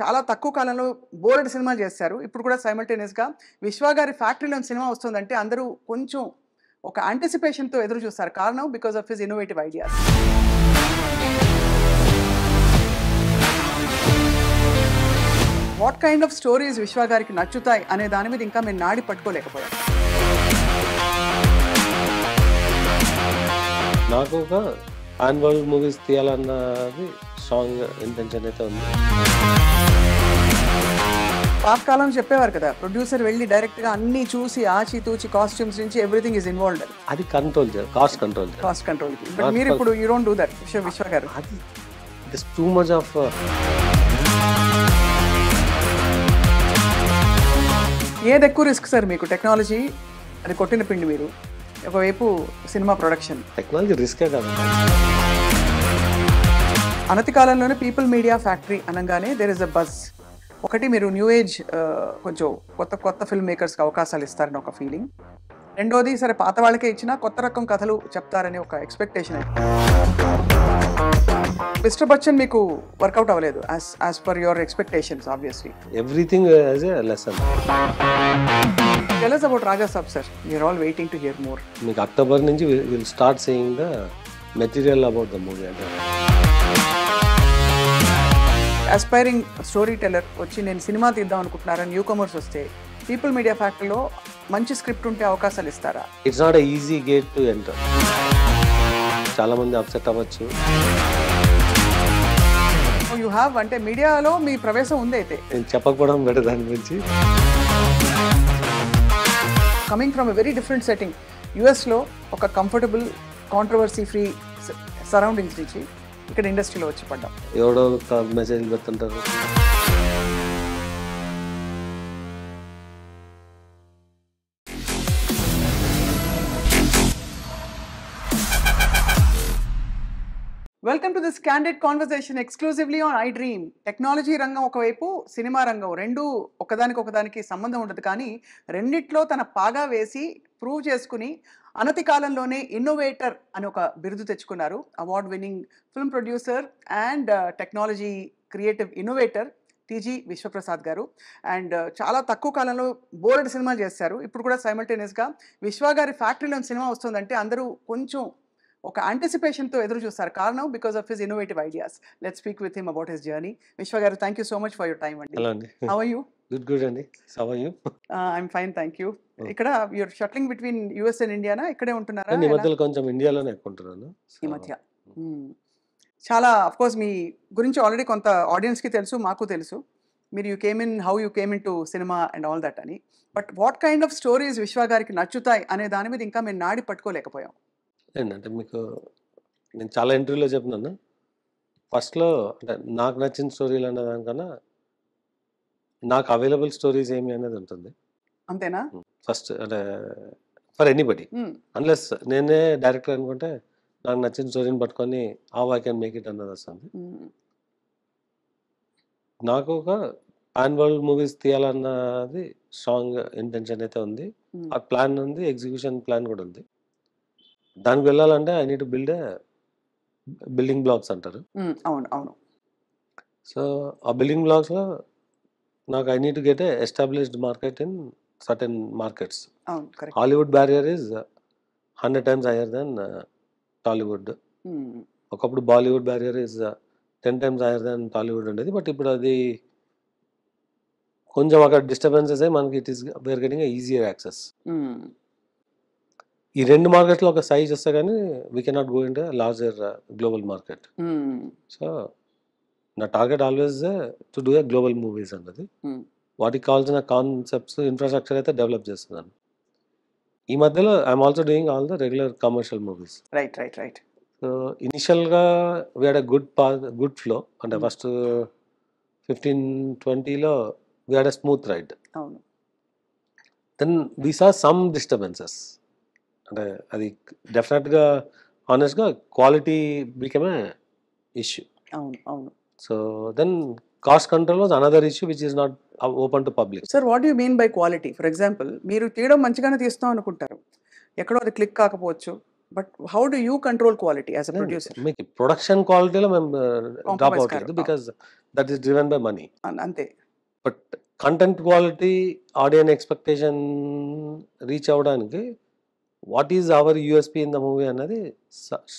చాలా తక్కువ కాలంలో బోలెడు సినిమాలు చేశారు. ఇప్పుడు కూడా సైమల్టేనియస్‌గా 'విశ్వ' గారి ఫ్యాక్టరీలోని సినిమా వస్తుందంటే అందరూ కొంచెం ఒక యాంటిసిపేషన్‌తో ఎదురు చూస్తారు. కారణం because of his innovative ideas. What kind of stories 'Vishwa' గారికి నచ్చుతాయి అనే దాని మీద ఇంకా మేము నాడి పట్టుకోలేకపోయాం. నాకు ఒక పాన్ వరల్డ్ మూవీస్ తీయాలన్నది స్ట్రాంగ్ ఇంటెన్షన్ అయితే ఉంది. పాతకాలం చెప్పేవారు కదా, ప్రొడ్యూసర్ వెళ్ళి డైరెక్ట్‌గా అన్నీ చూసి ఆచితూచి కాస్ట్యూమ్స్ నుంచి ఎవ్రీథింగ్ ఈజ్ ఇన్వాల్వ్డ్. అది కంట్రోల్ చేయాలి, కాస్ట్ కంట్రోల్ చేయాలి. కాస్ట్ కంట్రోల్‌కి. బట్ మీరు ఇప్పుడు యూ డోంట్ డూ దట్ విశ్వ గారు. అది it is too much of ఏది ఎక్కువ రిస్క్ సార్ మీకు? టెక్నాలజీ అది కొట్టిన పిండి మీరు, ఒకవైపు సినిమా ప్రొడక్షన్. టెక్నాలజీ రిస్కే కాదు. అనతి కాలంలోనే పీపుల్ మీడియా ఫ్యాక్టరీ అనగానే దేర్ ఇస్ అ బజ్. ఒకటి మీరు న్యూ ఏజ్ కొంచెం కొత్త ఫిల్మ్ మేకర్స్కి అవకాశాలు ఇస్తారని ఒక ఫీలింగ్. రెండోది సరే పాత వాళ్ళకే ఇచ్చినా కొత్త రకం కథలు చెప్తారని ఒక ఎక్స్పెక్టేషన్. మిస్టర్ బచ్చన్ మీకు వర్కౌట్ అవ్వలేదు as per your expectations obviously. Everything as a lesson. Tell us about Raja Saab sir. We are all waiting to hear more. మీకు అక్టోబర్ నుంచి will start saying the material about the movie. అంటే aspiring storyteller వచ్చి నేను cinema తీద్దాం అనుకుంటున్నారా new comers వస్తే People Media ఫ్యాక్టరీలో మంచి స్క్రిప్ట్ ఉంటే అవకాశాలు ఇస్తారా? It's not a easy gate to enter. చాలా మంది అప్సెట్ అవ్వచ్చు. యూ హ్యావ్ అంటే మీడియాలో మీ ప్రవేశం ఉంది అయితే. నేను చెప్పకపోవడం బెటర్ దాని గురించి. Coming from a very different setting, యుఎస్లో ఒక కంఫర్టబుల్ కాంట్రవర్సీ ఫ్రీ సరౌండింగ్స్ నుంచి ఇక్కడ ఇండస్ట్రీలో వచ్చి పడ్డాం. ఎవడో మెసేజ్లు పెడుతుంటారు. Welcome to this candid conversation exclusively on I dream. Technology రంగం ఒకవైపు, సినిమా రంగం, రెండు ఒకదానికి సంబంధం ఉండదు, కానీ రెండిట్లో తన పాగా వేసి ప్రూవ్ చేసుకుని అనతి కాలంలోనే ఇన్నోవేటర్ అని ఒక బిరుదు తెచ్చుకున్నారు. Award winning film producer and technology creative innovator TG Vishwaprasad గారు. అండ్ చాలా తక్కువ కాలంలో బోలెడు సినిమాలు చేశారు. ఇప్పుడు కూడా సైమల్టేనియస్గా 'విశ్వ' గారి ఫ్యాక్టరీలోని సినిమా వస్తుందంటే అందరూ కొంచెం ఒక యాంటిసిపేషన్తో ఎదురు చూస్తారు. కారణం because of his innovative ideas. Let's speak with him about his journey. Vishwa garu, thank you so much for your time అండి. హలో అండి. How are you? గుడ్ అండి. How are you? I'm fine, thank you. ఇక్కడ you're shuttling between US and ఇండియానా? ఇక్కడే ఉంటున్నారా? ఈ మధ్యలో కొంచెం ఇండియాలోనే ఎక్కుంటున్నాను ఈ మధ్య. చాలా అఫ్కోర్స్ మీ గురించి ఆల్రెడీ కొంత ఆడియన్స్కి తెలుసు, మాకు తెలుసు. మీరు how you came in to cinema and all that అని. But what kind of stories 'Vishwa' గారికి నచ్చుతాయి అనే దాని మీద ఇంకా మేము నాడి పట్టుకోలేకపోయాం. ఏంటంటే మీకు నేను చాలా ఇంటర్వ్యూలో చెప్తున్నాను. ఫస్ట్లో అంటే నాకు నచ్చిన స్టోరీలు అనే దానికన్నా నాకు అవైలబుల్ స్టోరీస్ ఏమి అనేది ఉంటుంది. అంతేనా? ఫస్ట్ అంటే ఫర్ ఎనీబడి, అన్లెస్ నేనే డైరెక్టర్ అనుకుంటే నాకు నచ్చిన స్టోరీని పట్టుకొని ఐ కెన్ మేక్ ఇట్ అన్నది వస్తుంది. నాకు ఒక పాన్ వరల్డ్ మూవీస్ తీయాలన్నది స్ట్రాంగ్ ఇంటెన్షన్ అయితే ఉంది. ఆ ప్లాన్ ఉంది, ఎగ్జిక్యూషన్ ప్లాన్ కూడా ఉంది. దానికి వెళ్ళాలంటే I need to build building blocks అంటారు. అవును అవును. సో ఆ బిల్డింగ్ బ్లాక్స్లో నాకు I need to get a established market in certain markets. Hollywood barrier is 100 times higher than Tollywood. ఒకప్పుడు Bollywood barrier is 10 times higher than Tollywood ఉండేది. But ఇప్పుడు అది కొంచెం అక్కడ డిస్టర్బెన్సెస్ అయ్యి మనకి it is where getting easier access. ఈ రెండు మార్కెట్లో ఒక సైజ్ వస్తే కానీ we cannot go in to larger global market. So నా target always to do a global movies అన్నది. వాటికి కావాల్సిన కాన్సెప్ట్స్, ఇన్ఫ్రాస్ట్రక్చర్ అయితే డెవలప్ చేస్తున్నాను. ఈ మధ్యలో I'm also doing all the regular commercial movies. Right. So ఇనిషియల్గా we had a good flow. అంటే ఫస్ట్ 15-20లో we had a smooth ride. Then we saw some disturbances. అంటే అది డెఫినెట్గా ఆనెస్ట్గా క్వాలిటీ బికమ్ ఏ ఇష్యూ. అవును. So then cost control was another issue which is not open to public. Sir, what you mean by quality? For example, మీరు తీయడం మంచిగానే తీస్తాం అనుకుంటారు, ఎక్కడో అది క్లిక్ కాకపోవచ్చు, but how do you control quality as a producer? మీకు production క్వాలిటీలో మేము డ్రాప్ కాంప్రమైజ్ అవ్వట్లేదు, because that is driven by money. అంతే. But content quality, audience expectation reach అవ్వడానికి what is our USP in the movie అన్నది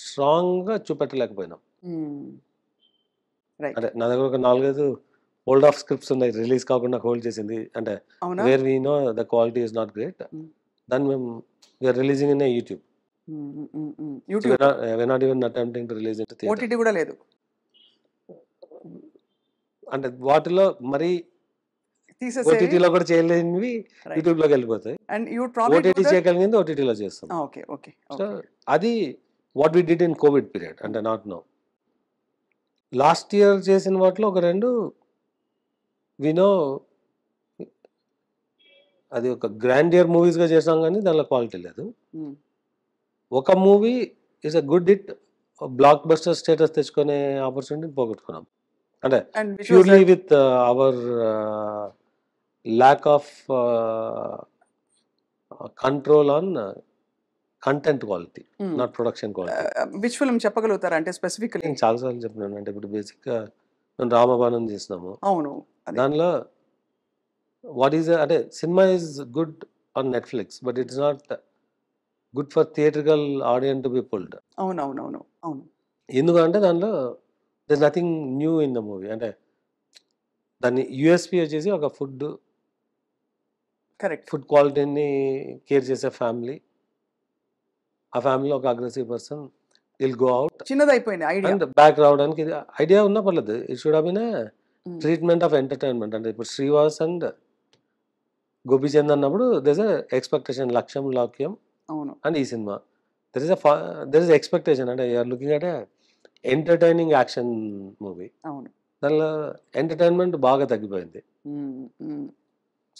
స్ట్రాంగ్గా చూపెట్టలేకపోయినాం. రైట్. అంటే నా దగ్గర ఒక 4-5 హోల్డ్ ఆఫ్ స్క్రిప్ట్స్ ఉన్నాయి, రిలీజ్ కాకుండా హోల్డ్ చేసింది. అంటే అవునా? Where we know the quality is not great, దాన్ని మేము we are releasing in YouTube. YouTube, we're not even attempting to release into theater. OTT కూడా లేదు. అంటే వాటిలో మరి తీసేసేవి. ఓటీటీలో కూడా చేయలేనివి Right. యూట్యూబ్లోకి వెళ్ళిపోతాయి. అండ్ యూ ప్రాబ్లీ ఓటీటీ చేయగలిగింది ఓటీటీలో చేస్తాం. Okay okay. సో అది what we did in Covid period, అంటే నాట్ నో. లాస్ట్ ఇయర్ చేసిన వాటిలో ఒక 2 వినో అది ఒక గ్రాండియర్ మూవీస్గా చేసాం, కానీ దానిలో క్వాలిటీ లేదు. ఒక movie is a good hit, block buster status తెచ్చుకునే ఆపర్చునిటీని పోగొట్టుకున్నాం. అంటే purely with our lack of control on content quality, not production quality. Which film చెప్పగలుగుతారా అంటే స్పెసిఫికలీ? నేను చాలాసార్లు చెప్పినాను. అంటే ఇప్పుడు బేసిక్గా మేము రామబాణం చేసినాము. అవును. దానిలో వాట్ ఈస్ అంటే cinema is good on Netflix, but it's not good for theatrical audience to be pulled. అవునవునవును. అవును. ఎందుకంటే దానిలో there nothing new in the movie. అంటే దాన్ని యూఎస్పీ వచ్చేసి ఒక కరెక్ట్. ఫుడ్ క్వాలిటీని కేర్ చేసే ఫ్యామిలీ, ఆ ఫ్యామిలీలో ఒక aggressive person will go out చిన్నదైపోయింది ఐడియా. అండ్ బ్యాక్ రావడానికి ఇది ఐడియా ఉన్నా పర్లేదు. It should have been treatment of entertainment. అంటే ఇప్పుడు శ్రీవాస్ అండ్ గోపీచంద్ అన్నప్పుడు దర్ ఇస్ ఎక్స్పెక్టేషన్, లక్ష్యం లాక్యం. అవును. అండ్ ఈ సినిమా దర్ ఇస్ ఎక్స్పెక్టేషన్, అంటే you're looking at entertaining action movie. అవును. దానిలో ఎంటర్టైన్మెంట్ బాగా తగ్గిపోయింది.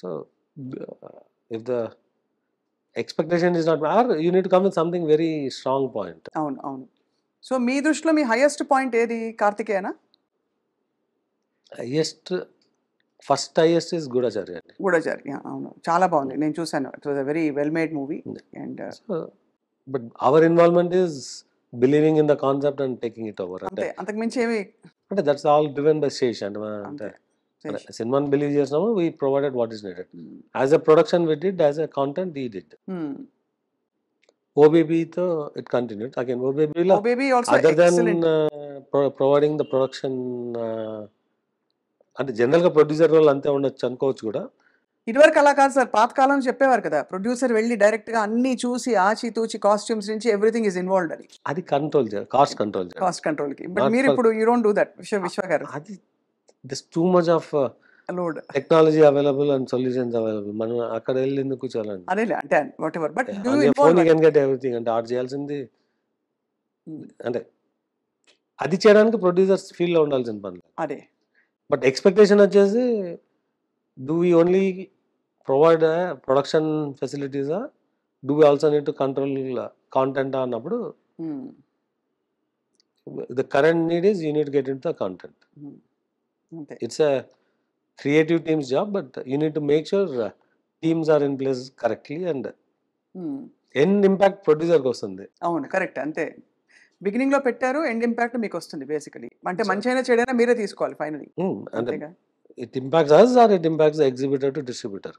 So if the expectation is not, are you need to come with something very strong point. అవును. అవును. సో మీ దృష్టిలో మీ హైయెస్ట్ పాయింట్ ఏది? కార్తికేయనా? ఫస్ట్ హైయెస్ట్ ఇస్ గూఢచారి అండి. గూఢచారి. అవును, చాలా బాగుంది, నేను చూసాను. It was a very well made movie. And but our involvement is believing in the concept and taking it over. అంతే, అంతకు మించి ఏమి. అంటే that's all driven by Sesh. అంటే సినిమాని బిలీవ్ చేసినాము, we provided what is needed. As a production we did, as a content we did. ఓబీబీతో it continued again. ఓబీబీలో other than providing the production, అంటే జనరల్గా ప్రొడ్యూసర్ రోల్ అంతే ఉండొచ్చు అనుకోవచ్చు కూడా. ఇదివరకు అలా కాదు సార్, పాతకాలం చెప్పేవారు కదా, ప్రొడ్యూసర్ వెళ్ళి డైరెక్ట్ గా అన్ని చూసి ఆచితూచి కాస్ట్యూమ్స్ నుంచి ఎవ్రీథింగ్ ఇస్ ఇన్వాల్వ్డ్ అని. అది కంట్రోల్ చేయాలి, కాస్ట్ కంట్రోల్ కి. బట్ మీరు ఇప్పుడు యూ డోంట్ డూ దట్ విశ్వ గారు. అది this too much of load technology available and solutions available. మనం అక్కడ వెళ్ళి ఎందుకు కూర్చోాలండి? అదే అంటే what ever, but phone you can get everything. అంటే ఆర్ట్ చేయాల్సింది అంటే అది చేయడానికి ప్రొడ్యూసర్స్ ఫీల్డ్ లో ఉండాల్సిన పని అదే. బట్ ఎక్స్పెక్టేషన్ వచ్చేసి do we only provide production ఫెసిలిటీసా, do we also need to control content అన్నప్పుడు the current need is you need get in the content. It's a creative teams job, but you need to make sure teams are in place correctly and end impact ప్రొడ్యూసర్కి వస్తుంది. అవును, correct. అంతే, beginning లో పెట్టారు, end impact మీకు వస్తుంది basically. అంటే మంచి అయినా చెడైనా మీరే తీసుకోవాలి ఫైనలీ. అంటే it impacts us or it impacts the exhibitor to distributor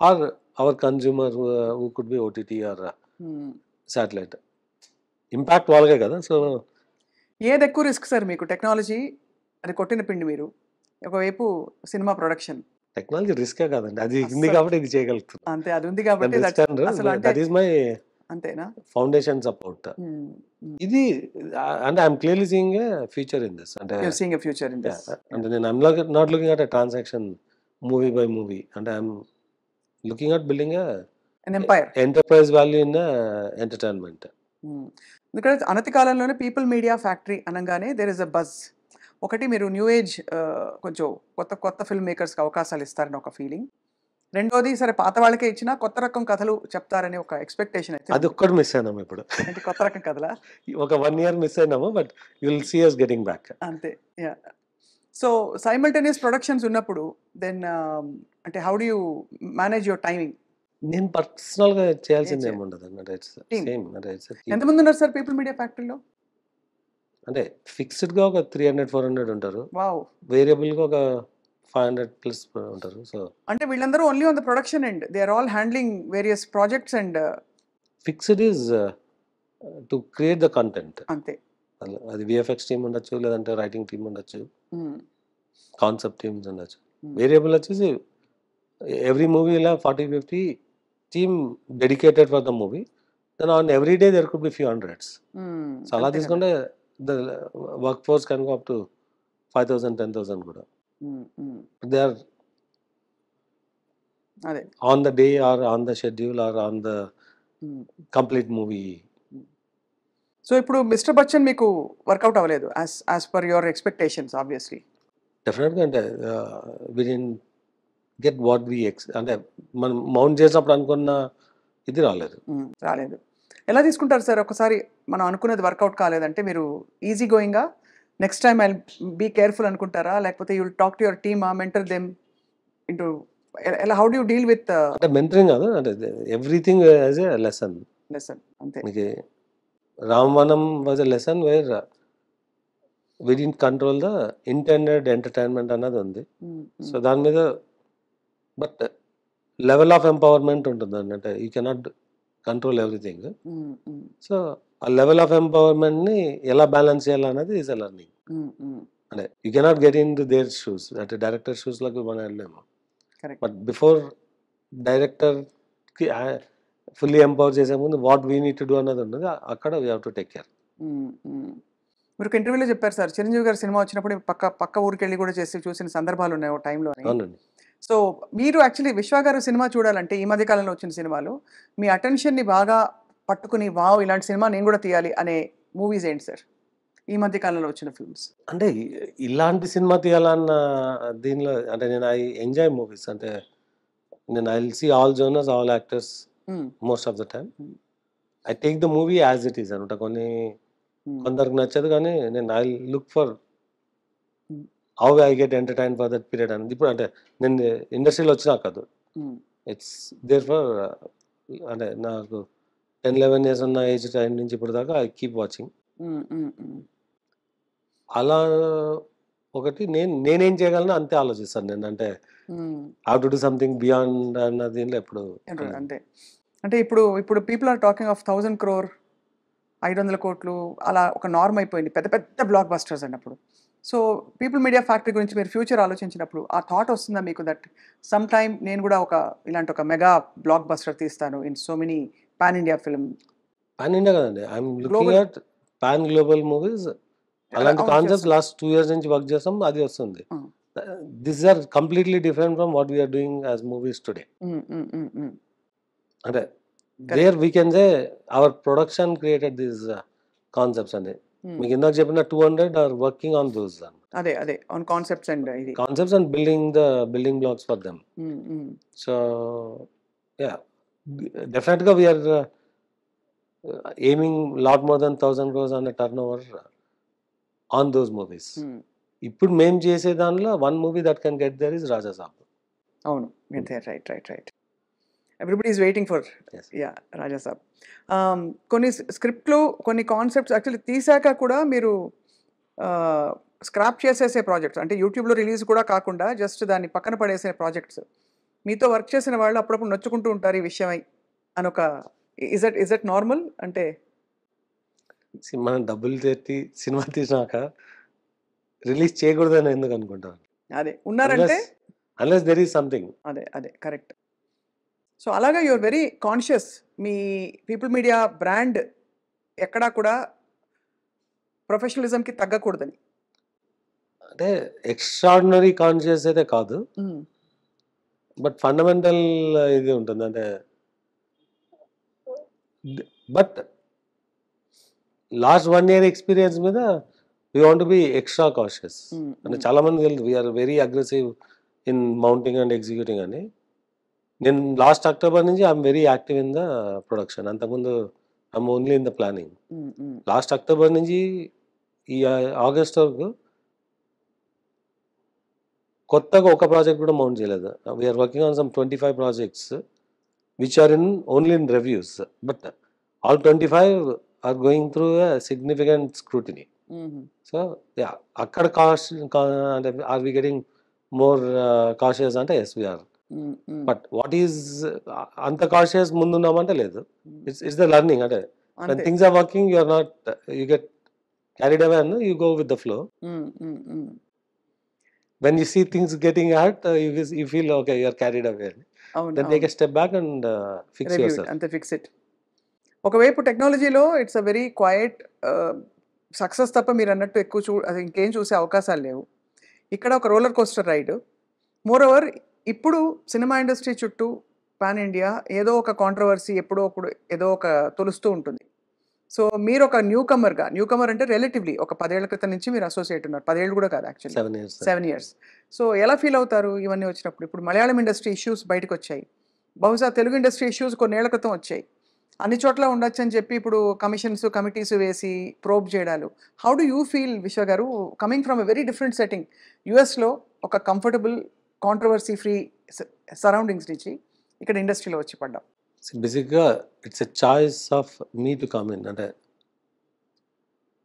or our consumer who could be OTT or satellite. Impact వాళ్ళకే కదా. సో ఏది ఎక్కువ రిస్క్ సార్ మీకు? టెక్నాలజీ అది కొట్టిన పిండి మీరు, ఒకవైపు సినిమా ప్రొడక్షన్. టెక్నాలజీ రిస్కే కాదండి, అది ఉంది కాబట్టి ఇది చేయగలుగుతుంది. అంతే, అది ఉంది కాబట్టి దట్ ఈస్ మై అంతేనా ఫౌండేషన్ సపోర్ట్. ఇది అంటే I'm clearly seeing a future in this. అంటే అంటే నేను I'm not looking at a transaction movie by movie. అంటే I'm looking at building enterprise value in entertainment. ఎందుకంటే అనతి కాలంలోనే పీపుల్ మీడియా ఫ్యాక్టరీ అనగానే దేర్ ఇస్ అ బజ్. ఒకటి, మీరు న్యూ ఏజ్ కొంచెం కొత్త ఫిల్మ్ మేకర్స్కి అవకాశాలు ఇస్తారని ఒక ఫీలింగ్. రెండోది, సరే పాత వాళ్ళకే ఇచ్చినా కొత్త రకం కథలు చెప్తారని ఒక ఎక్స్పెక్టేషన్. అయితే అది ఒక్కటి మిస్ అయినాము ఇప్పుడు. అంటే కొత్త రకం కథలా? ఒక 1 year మిస్ అయినాము, but you will see us getting back. అంతే. సో సైమల్టేనియస్ ప్రొడక్షన్స్ ఉన్నప్పుడు దెన్ అంటే how do you manage your timing? నేను పర్సనల్‌గా చేయాల్సింది చేయాలి. ఏమి ఉండదండి. అంటే ఇట్స్ టీమ్. సేమ్ అంటే ఇట్స్ టీమ్. ఎంతమంది ఉన్నారు సార్ పీపుల్ మీడియా ఫ్యాక్టరీలో? అంటే ఫిక్స్‌డ్‌గా ఒక 300, 400 ఉంటారు. వావ్! వేరియబుల్‌గా ఒక 500 ప్లస్ ఉంటారు. సో, అంటే వీళ్ళందరూ only on the production end. They are all handling various projects and fixed is to create the content. అంతే. అది వీఎఫ్ఎక్స్ టీమ్ ఉండొచ్చు, లేదంటే రైటింగ్ టీమ్ ఉండొచ్చు, హ్మ్. కాన్సెప్ట్ టీమ్స్ ఉండొచ్చు. హ్మ్. వేరియబుల్ వచ్చేసి ఎవ్రీ మూవీ ఇలా 40, 50 team dedicated for the movie. Then on every day there could be few hundreds. Hmm. So, అలా అంతే కదా! తీసుకుంటే the work force can go up to 5,000, 10,000 కూడా. హ్మ్. హ్మ్. దే ఆర్ అదే. On the day or on the schedule or on the hmm. Complete movie. So ఇప్పుడు 'Mister Bachchan' మీకు work out అవ్వలేదు. As per your expectations obviously. డెఫినెట్‌గా అంటే we didn't get what we అంటే మనం mount చేసినప్పుడు అనుకున్న ఇది రాలేదు. రాలేదు. ఎలా తీసుకుంటారు సార్? ఒకసారి మనం అనుకున్నది వర్కౌట్ కాలేదంటే మీరు ఈజీ గోయింగా? Next time I'll be careful అనుకుంటారా? లేకపోతే you will talk to your team mentor them into ఎలా how do you deal with అంటే మెంటరింగ్ కాదు. అంటే everything as a lesson. Lesson అంతే. మీకు 'Ramavanam' was a lesson where we didn't control the intended entertainment అన్నది ఉంది. హ్మ్. సో, హ్మ్. దాని మీద బట్ లెవెల్ ఆఫ్ ఎంపవర్‌మెంట్ ఉంటుందండి. అంటే యూ కెనాట్ కంట్రోల్ ఎవ్రీథింగ్. హ్మ్. హ్మ్. సో, ఆ లెవెల్ ఆఫ్ ఎంపవర్‌మెంట్‌ని ఎలా బ్యాలెన్స్ చేయాలన్నది is a learning. Hmm. Hmm. అంటే you cannot get into their shoes. అంటే డైరెక్టర్ షూస్‌లోకి మనం వెళ్ళలేము. కరెక్ట్. బట్ బిఫోర్ డైరెక్టర్‌కి ఫుల్లీ ఎంపవర్ చేసే ముందు what we need to do అన్నది ఉంటది. అక్కడ we have to take care. Hmm. Hmm. మీరు ఒక ఇంటర్వ్యూలో చెప్పారు సార్. 'చిరంజీవి' గారి సినిమా వచ్చినప్పుడు పక్క ఊరికెళ్ళి కూడా చేసి చూసిన సందర్భాలున్నాయి ఓ టైంలోని. అవునండి. సో, మీరు యాక్చువల్లీ 'విశ్వ' గారి సినిమా చూడాలంటే ఈ మధ్య కాలంలో వచ్చిన సినిమాలు మీ అటెన్షన్‌ని బాగా పట్టుకుని వావ్! ఇలాంటి సినిమా నేను కూడా తీయాలి అనే మూవీస్ ఏంటి సార్? ఈ మధ్య కాలంలో వచ్చిన ఫిల్మ్స్. అంటే ఇలాంటి సినిమా తీయాలన్న దీనిలో అంటే నేను ఎంజాయ్ మూవీస్. అంటే నేను I will see all genres, all actors hmm. Most of the time. Hmm. I take the movie as it is అనమాట. హ్మ్. కొందరికి నచ్చదు కానీ నేను I look for hmm. How I get entertain for that period అనేది. ఇప్పుడు అంటే నేను ఇండస్ట్రీలో వచ్చినాక కాదు. హ్మ్. ఇట్స్ దేర్ ఫర్ అంటే నాకు 10, 11 ఇయర్స్ ఉన్న ఏజ్ టైం నుంచి ఇప్పటి దాకా ఐ కీప్ వాచింగ్. హ్మ్. హ్మ్. హ్మ్. అలా ఒకటి నేనేం చేయగలను అంతే ఆలోచిస్తాను నేను. అంటే hmm. Have to do something beyond అన్న దీనిలో ఎప్పుడు వెళ్ళను. అంతే. అంటే ఇప్పుడు people are talking of 1000 crore 500,00,00,000 అలా ఒక నార్మ్ అయిపోయింది. పెద్ద పెద్ద బ్లాక్ బస్టర్స్ అన్నప్పుడు. సో, పీపుల్ మీడియా ఫ్యాక్టరీ గురించి మీరు ఫ్యూచర్ ఆలోచించినప్పుడు ఆ థాట్ వస్తుందా మీకు దట్ సమ్ టైమ్ నేను కూడా ఇలాంటి ఒక మెగా బ్లాక్ బస్టర్ తీస్తాను in so many pan India film pan India కదండి. I'm looking global at pan global movies. అలాంటి అవును కాన్సెప్ట్స్ చేస్తున్నారు. లాస్ట్ 2 ఇయర్స్ నుంచి వర్క్ చేస్తాం. అది వస్తుంది. ఆ! This are completely different from what we are doing as movies today. Hmm. Hmm. Hmm. Hmm. అంటే correct. There we can say our production created these concepts అండి. హ్మ్. మీకు ఇందాక చెప్పిన 200 ఆర్ వర్కింగ్ ఆన్ దోస్ అదే on concepts and ఇది. Concepts and building blocks for them. Hmm. Hmm. So, yeah! డెఫినెట్‌గా we are aiming lot more than 1000 crores అనే turnover on those movies. హ్మ్. ఇప్పుడు మేము చేసే దానిలో one movie that can get there is 'Raja Saab.' అవును. అంతే. Right. Everybody is waiting for yes. Yeah! 'Raja Saab.' కొన్ని స్క్రిప్ట్‌లు, కొన్ని కాన్సెప్ట్స్ యాక్చువల్లీ తీసాక కూడా మీరు ఆహ్, స్క్రాప్ చేసేసే ప్రాజెక్ట్స్ అంటే యూట్యూబ్‌లో రిలీజ్ కూడా కాకుండా జస్ట్ దాన్ని పక్కన పడేసే ప్రాజెక్ట్స్. మీతో వర్క్ చేసిన వాళ్ళు అప్పుడప్పుడు నొచ్చుకుంటూ ఉంటారు ఈ విషయమై అనొక ఇస్ దట్ నార్మల్? అంటే మనం డబ్బులు పెట్టి సినిమా తీసినాక రిలీజ్ చేయకూడదని ఎందుకు అనుకుంటాం? అదే ఉన్నారంటే అన్‌లెస్ దేర్ ఈస్ సంథింగ్. అదే కరెక్ట్. సో, అలాగా యూ ఆర్ వెరీ కాన్షియస్. మీ పీపుల్ మీడియా బ్రాండ్ ఎక్కడా కూడా ప్రొఫెషనలిజంకి తగ్గకూడదని. అంటే ఎక్స్‌ట్రార్డినరీ కాన్షియస్ అయితే కాదు. హ్మ్. బట్ ఫండమెంటల్ ఇది ఉంటుంది. అంటే బట్ లాస్ట్ 1 ఇయర్ ఎక్స్‌పీరియన్స్ మీద we want to be extra cautious. Hmm. అంటే హ్మ్. చాలా మందికి తెలీదు. We are very aggressive in mounting and executing అని. నేను లాస్ట్ అక్టోబర్ నుంచి I'm very active in the production. అంతకుముందు I'm only in the planning. Hmm. Hmm. Last October నుంచి ఈ ఆగస్ట్ వరకు కొత్తగా ఒక ప్రాజెక్ట్ కూడా మౌంట్ చేయలేదు. We are working on some 25 projects. which are in only in reviews, but all 25 are going through a significant scrutiny. So yeah, akkada cost and are we getting more cautious ante? Yes, we are. But what is అంత cautious ముందున్నామంటే లేదు. It's the learning అంటే when అంతే things are working you are not you get carried away and you go with the flow. When you see things getting hurt, you feel okay, you are carried away. అవును Then take a step back and fix review yourself. అంతే fix it. ఒకవైపు టెక్నాలజీలో it's a very quite success తప్ప మీరు అన్నట్టు ఎక్కువ అది ఇంకేం చూసే అవకాశాలు లేవు. ఇక్కడ ఒక roller coaster ride. Moreover ఇప్పుడు సినిమా ఇండస్ట్రీ చుట్టూ పాన్ ఇండియా ఏదో ఒక కాంట్రవర్సీ ఎప్పుడో ఒకడు ఏదో ఒక తొలుస్తూ ఉంటుంది. సో మీరు ఒక న్యూ కమర్ అంటే రిలేటివ్లీ ఒక 10 ఏళ్ల క్రితం నుంచి మీరు అసోసియేట్ ఉన్నారు. 10 ఏళ్ళు కూడా కాదు యాక్చువల్లీ 7 years. 7 ఇయర్స్. సో ఎలా ఫీల్ అవుతారు ఇవన్నీ వచ్చినప్పుడు? ఇప్పుడు మలయాళం ఇండస్ట్రీ ఇష్యూస్ బయటకు వచ్చాయి, బహుశా తెలుగు ఇండస్ట్రీ ఇష్యూస్ కొన్నేళ్ల క్రితం వచ్చాయి. అన్ని చోట్ల ఉండొచ్చు అని చెప్పి ఇప్పుడు కమిటీస్ వేసి ప్రోబ్ చేయడాలు. హౌ డు యూ ఫీల్ విశ్వ గారు coming from a very different setting? యుఎస్లో ఒక కంఫర్టబుల్ కాంట్రవర్సీ ఫ్రీ సరౌండింగ్స్ నుంచి ఇక్కడ ఇండస్ట్రీలో వచ్చి పడ్డాం. బేసిక్గా it's a choice of me to come in అంటే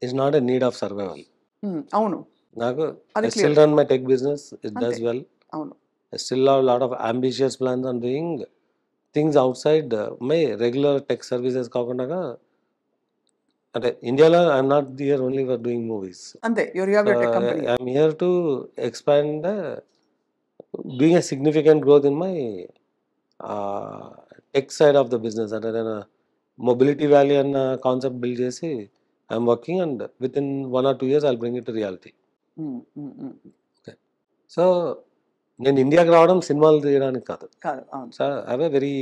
it's not a need of survival. అవును, నాకు అది I still clear. run my tech business, it does అంతే. well. అవును. I still have a lot of ambitious plans on doing things outside my regular tech services కాకుండా అంటే ఇండియాలో I'm not here only for doing movies. అంతే, you have your tech company. I'm here to expand doing a significant growth in my tech side of the business. అంటే నేను mobility valley అన్న concept build చేసి I'm working and with in 1 or 2 years I'll bring it to reality. So నేను ఇండియాకి రావడం సినిమాలు తీయడానికి కాదు. కాదు, అవును. So I have a very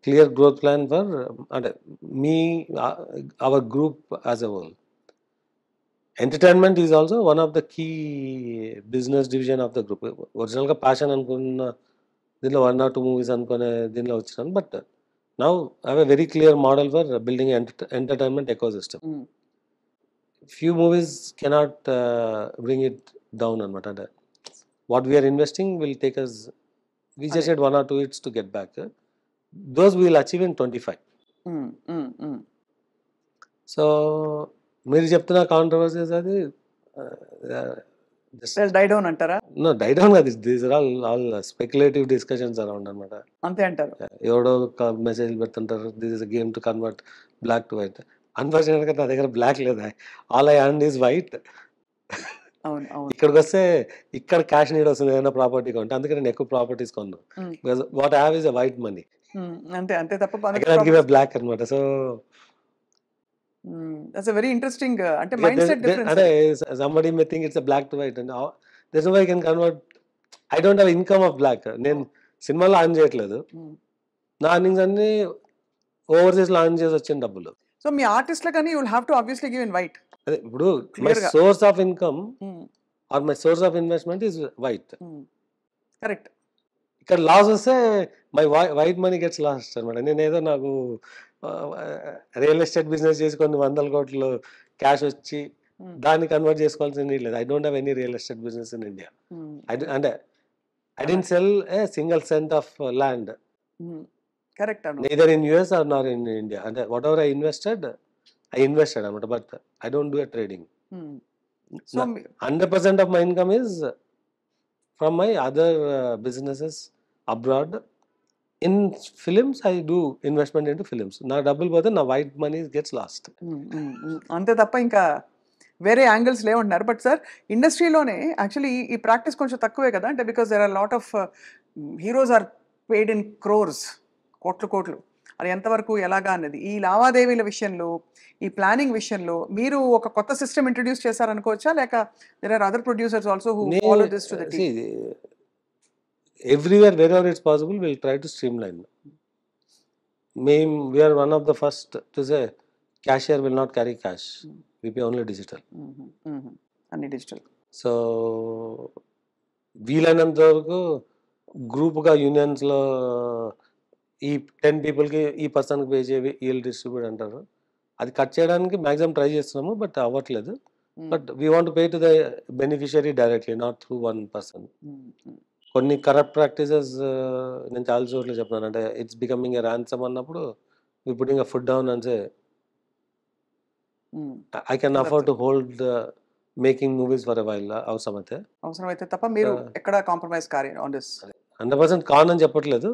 clear growth plan for అంటే me our group as a whole. Entertainment is also one of the key business division of the group. ఒరిజినల్గా ప్యాషన్ అనుకున్న దీనిలో 1 or 2 మూవీస్ అనుకునే దీనిలో వచ్చినాను. But now I have a very clear model for building entertainment ecosystem. Few movies cannot bring it down అనమాట. అంటే what we are investing will take us, we just అదే. had 1 or 2 hits to get back. Those we will achieve in 25. So మీరు చెప్తున్న controversies అది die down అంటారా? No die down కాదు, these are all speculative discussions around అనమాట. అంతే అంటారు. ఎవడో మెసేజ్ పెడుతుంటారు, this is a game to convert black to white. అన్ఫార్చునేట్గా నా దగ్గర బ్లాక్ లేదా, all I and is white. అవును, అవును. ఇక్కడికి వస్తే ఇక్కడ క్యాష్ నీడ్ వస్తుంది ఏదైనా ప్రాపర్టీ కొంటే, అందుకే నేను ఎక్కువ ప్రాపర్టీస్ కొన్నాను. Because what I have is a white money, అంతే అంతే తప్ప I cannot give a black అనమాట. So that's a very interesting అంటే మైండ్ సెట్ డిఫరెన్స్. అంటే somebody may think it's a black to white and there's no way I can convert. I don't have income of black. నేను సినిమాలో on చేయట్లేదు, నా earnings అన్ని overseas లో on చేసి వచ్చిన డబ్బులు. సో మీ ఆర్టిస్ట్ల కానీ you will have to obviously give in white. అదే ఇప్పుడు మై Clear గా. Source of income or my source of investment is white. Correct. ఇక్కడ లాస్ వస్తే my white money gets last అనమాట. నేనేదో నాకు రియల్ ఎస్టేట్ బిజినెస్ చేసి కొన్ని 100 కోట్లు క్యాష్ వచ్చి దాన్ని కన్వర్ట్ చేసుకోవాల్సిన నీడ్ లేదు. I don't have any real estate business in India. అంటే I don't sell a single cent of land correct అను. neither in US or nor in India. And whatever I invested అనమాట. But I don't do a trading. So 100% of my income is from my other businesses abroad. In films, I do investment into films. నా డబ్బులు పోతే నా white money gets last. అంతే తప్ప ఇంకా వేరే angles లేవంటున్నారు. బట్ సార్ ఇండస్ట్రీలోనే యాక్చువల్లీ ఈ ప్రాక్టీస్ కొంచెం తక్కువే కదా, అంటే because there are lot of heroes are paid in crores, కోట్లు. అది ఎంతవరకు ఎలాగా అన్నది ఈ లావాదేవీల విషయంలో, ఈ ప్లానింగ్ విషయంలో మీరు ఒక కొత్త సిస్టమ్ ఇంట్రడ్యూస్ చేశారనుకోవచ్చా, లేక there are other producers also who follow this to the team? Everywhere wherever it's possible we'll try to streamline. We are one of the first to say cashier will not carry cash, we pay only digital. అన్ని digital. So వీలైనంత వరకు గ్రూప్గా యూనియన్స్లో ఈ 10 పీపుల్కి ఈ పర్సన్కి pay చేయి వీళ్ళు డిస్ట్రిబ్యూట్ అంటారు, అది కట్ చేయడానికి మ్యాక్సిమం ట్రై చేస్తున్నాము, బట్ అవ్వట్లేదు. But we want pay to the beneficiary directly, not through one person. కొన్ని కరప్ట్ ప్రాక్టీసెస్ నేను చాలా చోట్ల చెప్తున్నాను. అంటే ఇట్స్ బికమింగ్ ఎ ర్యాన్సమ్ అన్నప్పుడు we putting a foot down and say I can afford to hold making movies for a while అవసరమైతే. అవసరమైతే తప్ప మీరు ఎక్కడ కాంప్రమైజ్ కారు ఆన్ దిస్. 100% కాన్ అని చెప్పట్లేదు.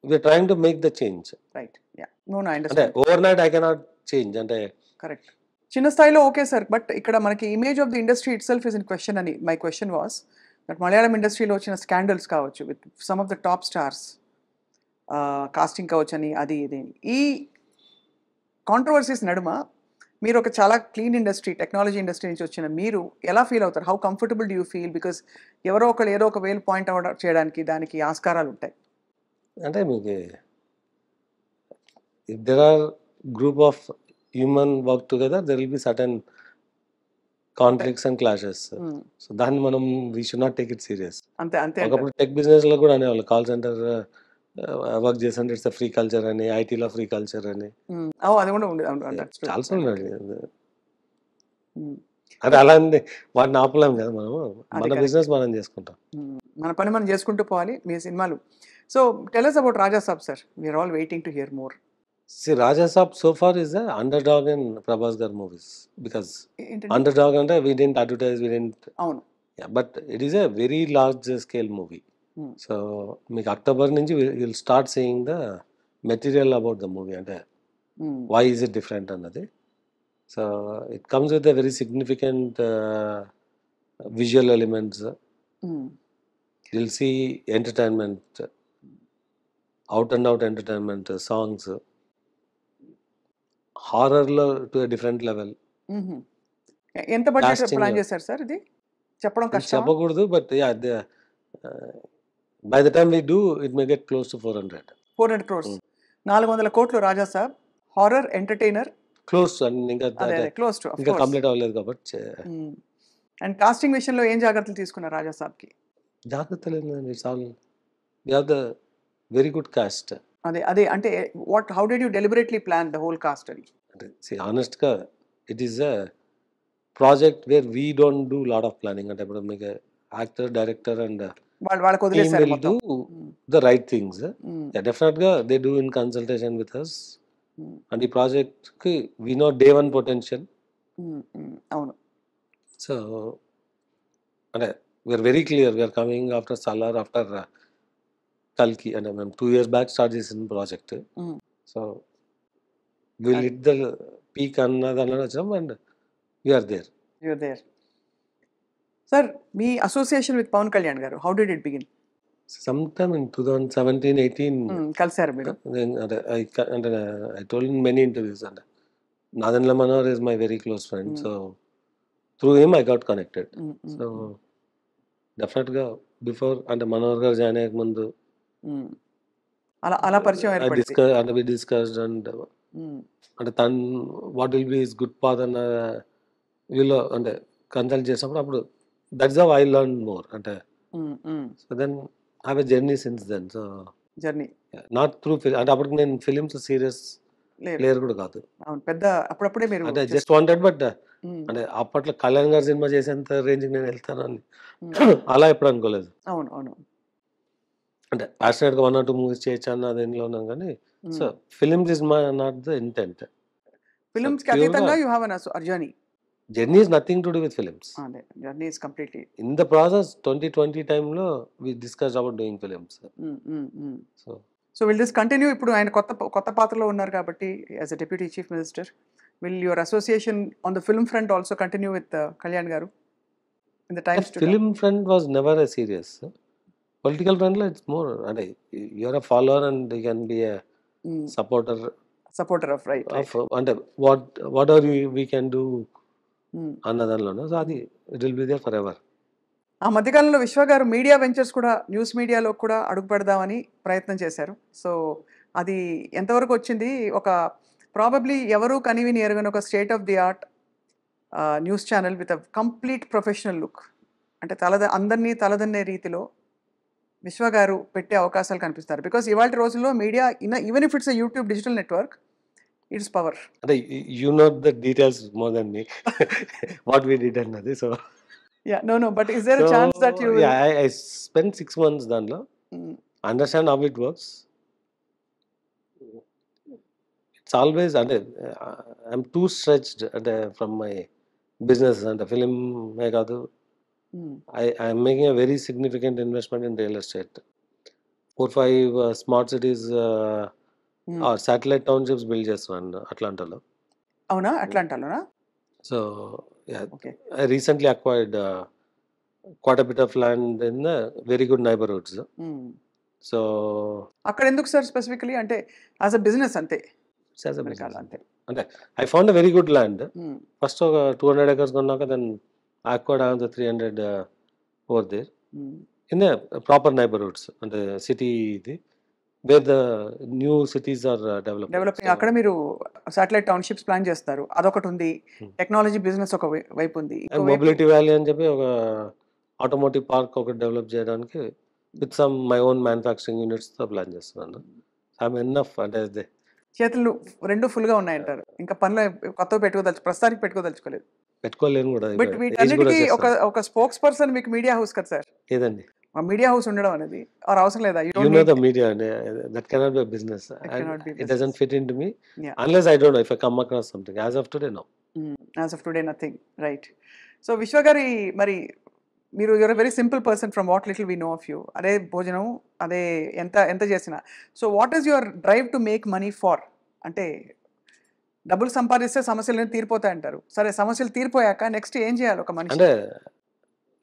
We are trying to make the change. Right. Ya. No I అంటే understand. Overnight I cannot change. అంటే కరెక్ట్. చిన్న స్థాయిలో ఓకే సార్. బట్ ఇక్కడ మనకి image of the industry itself is in question అని my question was that Malayalam ఇండస్ట్రీలో వచ్చిన scandals కావచ్చు with some of the top stars casting కావచ్చు అని అది ఇది ఈ కాంట్రవర్సీస్ నడుమ మీరు ఒక చాలా క్లీన్ ఇండస్ట్రీ టెక్నాలజీ ఇండస్ట్రీ నుంచి వచ్చిన మీరు ఎలా ఫీల్ అవుతారు? How comfortable do you feel? Because ఎవరో ఒకరు ఏదో ఒక వేలు పాయింట్ అవుట్ చేయడానికి దానికి ఆస్కారాలు ఉంటాయి. అంటే మీకు if there are group of human work together there will be certain conflicts and clashes. So దాన్ని మనం we should not take it serious. అంతే అంతే. ఒకప్పుడు టెక్ బిజినెస్ లో కూడా అనేవాళ్ళు కాల్ సెంటర్ వర్క్ చేస్తుంటే ఇట్స్ ఫ్రీ కల్చర్ అని, ఐటీలో ఫ్రీ కల్చర్ అని అది కూడా చాలా సార్లు. అంటే అలా వాటిని ఆపలేం కదా మనం. మన బిజినెస్ మనం చేసుకుంటాం. మన పని మనం చేసుకుంటూ పోవాలి. మీ సినిమాలు. So tell us about Raja Saab sir. We are all waiting to hear more. See, Raja Saab so far is the underdog in Prabhas gar movies because underdog ante we didn't advertise, we didn't. అవును. Yeah, but it is a very large scale movie. So మీకు October నుంచి will start saying the material about the movie. అంటే why is it different అన్నది. So it comes with a very significant visual elements. Will see entertainment, out and out entertainment, songs, హారర్లో to a different level. ఎంత budget plan చేశారు sir? ఇది చెప్పడం కష్టం. చెప్పకూడదు. But by the time we do it may get close to 400 crores. 400 కోట్లు Raja Saab. Horror, entertainer, close. ఇంకా close to ఇంకా కంప్లీట్ అవ్వలేదు కాబట్టి. అండ్ కాస్టింగ్ విషయంలో ఏం జాగ్రత్తలు తీసుకున్నారు రాజా సాబ్కి? జాగ్రత్తలు ఏంటండి, it's all we have the very good cast. అదే అంటే how did you deliberately plan the whole cast అని? అంటే ఆనెస్ట్గా it is a project where we don't do lot of planning. అంటే ఇప్పుడు మీకు యాక్టర్, డైరెక్టర్ అండ్ వాళ్ళకి వదిలేసారు will do the right things. Yeah, definitely they do in consultation with us. And the project ki we know day one potential. అవును. So we are very clear, we are coming after Salar, after Kalki, and మేము 2 years back start చేసిన project. So we'll hit the peak అన్నది వచ్చాం and we are there. You are there. Sir, మీ association with Pawan Kalyan garu, how did it begin? Sometime in 2017-18 కలిసారు మీరు? అంటే I told in many interviews, and Nadenla Manohar is my very close friend. So through him I got connected. So definitely before అంటే మనోహర్ గారు join అయ్యే ముందు అలా పరిచయం ఏర్పడింది. we discussed and అంటే తను what will be his good path అన్న వీళ్ళు అంటే కన్సల్ట్ చేసినప్పుడు అప్పుడు that's how I learn more. అంటే so then have a journey since then. So journey not through అంటే అప్పటికి నేను ఫిలిమ్స్ సీరియస్ ప్లేయర్ కూడా కాదు. పెద్ద అప్పుడప్పుడే మీరు అంటే జస్ట్ వాంటెడ్. బట్ అంటే అప్పట్లో కళ్యాణ్ గారు సినిమా చేసేంత రేంజ్కి నేను వెళ్తాను అని అలా ఎప్పుడు అనుకోలేదు. అవును అవును. అంటే ప్యాషనేట్గా 1 or 2 మూవీస్ చేయొచ్చు అన్న దేనిలో ఉన్నాం కానీ so films is not the intent. ఫిలిమ్స్కి అతీతంగా you have an journey. Journey is nothing to do with films. Journey is completely. In the process, 2020 time lo we discussed about doing films. So will this continue? ఇప్పుడు ఆయన కొత్త పాత్రలో ఉన్నారు కాబట్టి as a deputy chief minister, will your association on the film front also continue with Kalyan garu in the times to come? Film front was never a serious. Political front lo it's more and you are a follower and you can be a supporter of right. And what are we can do అన్నదానిలోనూ. So అది it will be there forever. ఆ మధ్యకాలంలో విశ్వ గారు media ventures కూడా, news మీడియాలో కూడా అడుగు పెడదామని ప్రయత్నం చేశారు. సో అది ఎంతవరకు వచ్చింది? ఒక ప్రాబబ్లీ ఎవరు కనివిని ఎరగని ఒక state of the art news channel with a complete professional look, అంటే అందరినీ తలదన్నే రీతిలో విశ్వ గారు పెట్టే అవకాశాలు కనిపిస్తారు. బికాస్ ఇవాళ రోజుల్లో media even if it's a YouTube digital network, it's power. అంటే you know the details more than me what we did అన్నది. So Yeah, no, but is there a chance that you So will? yeah, I spent 6 months దాంట్లో. Mm, Understand how it works. It's always అంటే I'm too stretched అంటే from my business అంటే film కాదు. mm, I'm making a very significant investment in real estate. 4-5 smart cities mm. Satellite townships build చేస్తున్నాను అట్లాంటాలో. అవునా, అట్లాంటాలోనా? So Okay. I recently acquired quite a bit of land in the very good neighborhoods. Mm. So అక్కడ ఎందుకు sir specifically? అంటే as a business అంతే it's as a వెనకాల business. అంతే. అంటే I found a very good land. Mm, First ఒక 200 acres కొన్నాక then I acquired another 300 over there mm. in the proper neighborhoods అంటే city ఇది where the new cities are developing. Developing అక్కడ మీరు satellite townships plan చేస్తారు, అదొకటి ఉంది. Hmm. Technology business ఒక వైపు ఉంది. మొబిలిటీ వ్యాలీ అని చెప్పి ఒక ఆటోమోటివ్ పార్క్ ఒకటి డెవలప్ చేయడానికి with some my own manufacturing యూనిట్స్తో ప్లాన్ చేస్తున్నాను. ఐఎమ్ ఎన్నఫ్ అంటే అదే చేతులు రెండు ఫుల్ గా ఉన్నాయంటారు. ఇంకా పనిలో కొత్తగా ప్రస్తుతానికి పెట్టుకోదలుచుకోలేదు. పెట్టుకోలేను కూడా బట్ ఏజ్ కూడా వీటన్నిటికీ వచ్చేస్తాను. ఒక స్పోక్స్ పర్సన్ మీకు మీడియా హౌస్ కదా సార్? ఏదండి ఆ మీడియా హౌస్ ఉండడం అనేది ఆర్ అవసరం లేదా? You you don't know need. The media that cannot be business cannot be it business. Doesn't fit in to me Yeah. Unless I don't know if I come across something as of today no. As of today nothing, right. So Vishwa గారి, మరి మీరు you're very simple person from what little we know of you. అదే భోజనం, అదే ఎంత ఎంత చేసినా. So what is your drive to make money far? అంటే డబ్బులు సంపాదిస్తే సమస్యలు తీరిపోతాయి అంటారు. సరే, సమస్యలు తీరిపోయాక నెక్స్ట్ ఏం చేయాలి ఒక మనిషి? అంటే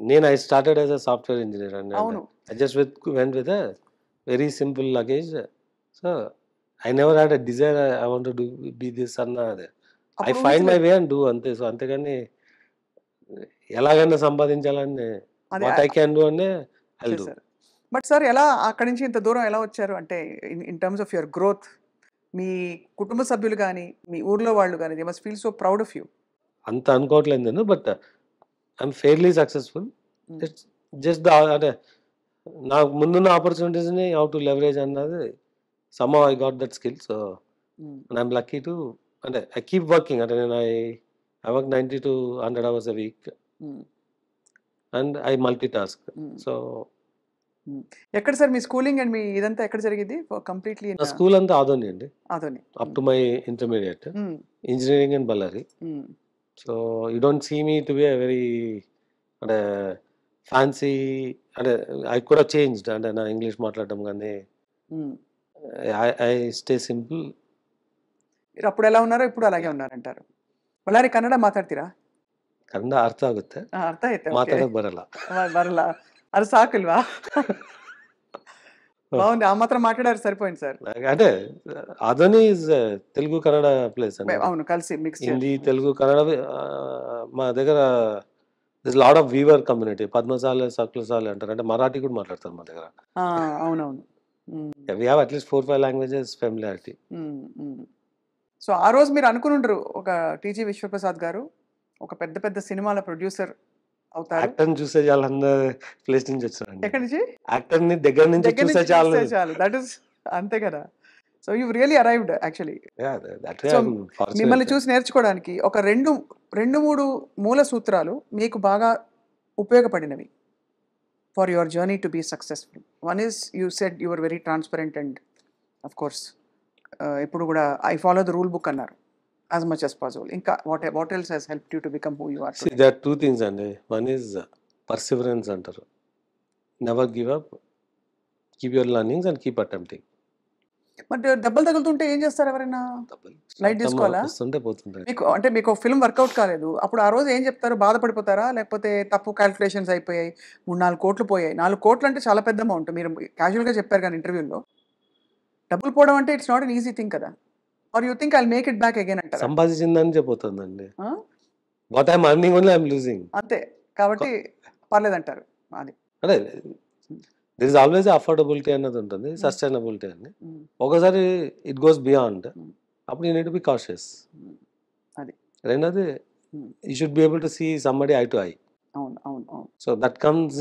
నేను I started as a software engineer అండి. అవును. I just went with a very simple luggage. So I never had a desire. I want to be this అన్న అదే. I అప్పుడు find my ఊహించలేదు. way and do అంతే. So అంతేగాని ఎలాగైనా సంపాదించాలని అది వాట్ ఐ క్యాన్ డూ అనే ఐ డూ. చేశారు. బట్ సార్, ఎలా అక్కడి నుంచి ఇంత దూరం ఎలా వచ్చారు? అంటే in terms of your growth, మీ కుటుంబ సభ్యులు కానీ, మీ ఊర్లో వాళ్ళు కానీ, they must feel so proud of you. అంత అనుకోవట్లేదు నేను, but I'm fairly successful. It's just the అంటే నాకు ముందున్న ఆపర్చునిటీస్ని హౌ టు లెవరేజ్ అన్నది somehow I got that skill. So and I'm lucky to అంటే ఐ కీప్ వర్కింగ్. అంటే నేను I work 90 to 100 hours a week and I multitask. సో ఎక్కడ సార్ మీ స్కూలింగ్ అండ్ మీ ఇదంతా ఎక్కడ జరిగింది కంప్లీట్లీ? నా స్కూల్ అంతా ఆదోని అండి, Adoni. Up to my intermediate engineering in Bellary. So you don't see me to be a very అంటే ఫ్యాన్సీ అంటే ఐ కూడా చేంజ్డ్ అంటే నా ఇంగ్లీష్ మాట్లాడడం కానీ ఐ స్టే సింపుల్. మీరు అప్పుడు ఎలా ఉన్నారో ఇప్పుడు అలాగే ఉన్నారంటారు. ಬಳ್ಳಾರಿ ಕನ್ನಡ ಮಾತಾಡ್ತೀರಾ? ಕನ್ನಡ ಅರ್ಥ ಆಗುತ್ತೆ, ಅರ್ಥ ಆಯ್ತು. ಮಾತಾಡಕ್ ಬರಲ್ಲ. ಬರಲ್ಲ, ಅದು ಸಾಕಲ್ವಾ? బాగుంది, ఆ మాత్రం మాట్లాడారు సరిపోయింది సార్. అంటే అదని తెలుగు కన్నడ ప్లేస్ అండి. అవును, కలిసి మిక్స్ హిందీ తెలుగు కన్నడ మా దగ్గర lot of weaver community. Padmashali సకులశాలి అంటారు, అంటే మరాఠీ కూడా మాట్లాడతారు మా దగ్గర. అవునవును. We have at least 4-5 languages familiarity. So ఆ రోజు మీరు అనుకుని ఉండరు ఒక టీజీ విశ్వప్రసాద్ గారు ఒక పెద్ద పెద్ద సినిమాల ప్రొడ్యూసర్ అవుతారు. యాక్టర్ చూసే చాలు అన్న ప్లేస్ నుంచి వచ్చారండి. ఎక్కడి నుంచి? యాక్టర్ ని దగ్గర నుంచి చూసే చాలు. దట్ ఇస్ అంతే కదా. So you really arrived actually. So మిమ్మల్ని చూసి నేర్చుకోవడానికి ఒక రెండు మూడు మూల సూత్రాలు మీకు బాగా ఉపయోగపడినవి for your journey to be successful. One is you said you are very transparent and of course ఇప్పుడు కూడా I follow the rule book అన్నారు as much as possible. ఇంకా what else has helped you to become who you are today? See, there are two things అండి. One is perseverance అంటారు. Never give up, keep your learnings and keep attempting. But దెబ్బలు తగులుతుంటే ఏం చేస్తారు ఎవరైనా? Light తీసుకోవాలా? వస్తుంటే పోతుంటాయి. మీకు ఫిల్మ్ వర్కౌట్ కాలేదు, అప్పుడు ఆ రోజు ఏం చెప్తారు? బాధపడిపోతారా? లేకపోతే తప్పు క్యాల్కులేషన్స్ అయిపోయాయి, 3-4 కోట్లు పోయాయి? 4 కోట్లు అంటే చాలా పెద్ద అమౌంట్. మీరు క్యాజువల్గా చెప్పారు కానీ ఇంటర్వ్యూలో, డబ్బులు పోవడం అంటే it's not an easy thing కదా. Are you think I'll make it back again అంటారా? సంపాదించిందని చెప్పబోతుందండి. What I'm earning only I'm losing. అంతే కాబట్టి పర్లేదంటారు. అది అంటే దిర్ ఇస్ ఆల్వేస్ అఫోర్డబిలిటీ అన్నది ఉంటుంది, సస్టైనబిలిటీ అని. ఒకసారి ఇట్ గోస్ బియాండ్, అప్పుడు you need to be cautious. అది రెండోది you should be able to see somebody eye to eye. అవును అవును అవును. So that comes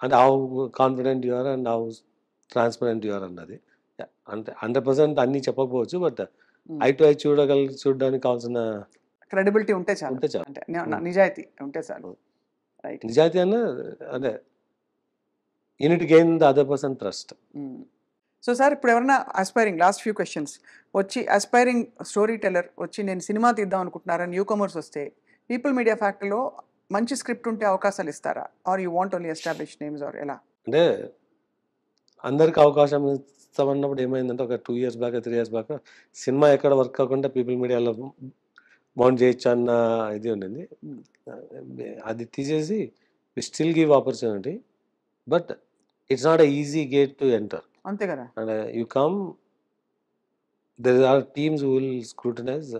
and how confident you are and how transparent you are అన్నది. అంటే 100% అన్ని చెప్పకపోవచ్చు, బట్ ఐ టు ఐ చూడడానికి కావాల్సిన క్రెడిబిలిటీ ఉంటే చాలు, ఉంటే చాలు. అంటే నిజాయితీ ఉంటే చాలు. రైట్. నిజాయితీ అన్న అదే you need gain the other person trust. So sir, ఇప్పుడు ఎవరైనా అస్పైరింగ్, లాస్ట్ ఫ్యూ క్వశ్చన్స్, వచ్చి అస్పైరింగ్ స్టోరీ టెల్లర్ వచ్చి నేను సినిమా తీద్దాం అనుకుంటున్నారని న్యూ కమర్స్ వస్తే పీపుల్ మీడియా ఫ్యాక్టరీలో మంచి స్క్రిప్ట్ ఉంటే అవకాశాలు ఇస్తారా, or you want only establish names, or ఎలా? అంటే అందరికి అవకాశం ఇస్తామన్నప్పుడు ఏమైందంటే ఒక 2 years back 3 years back cinema ఎక్కడ వర్క్ కాకుండా పీపుల్ మీడియాలో బౌండ్ చేయొచ్చు అన్న ఇది ఉండింది. అది తీసేసి we still give opportunity, but it's not a easy gate to enter. అంతే కదా. And you come, there are teams who will scrutinise,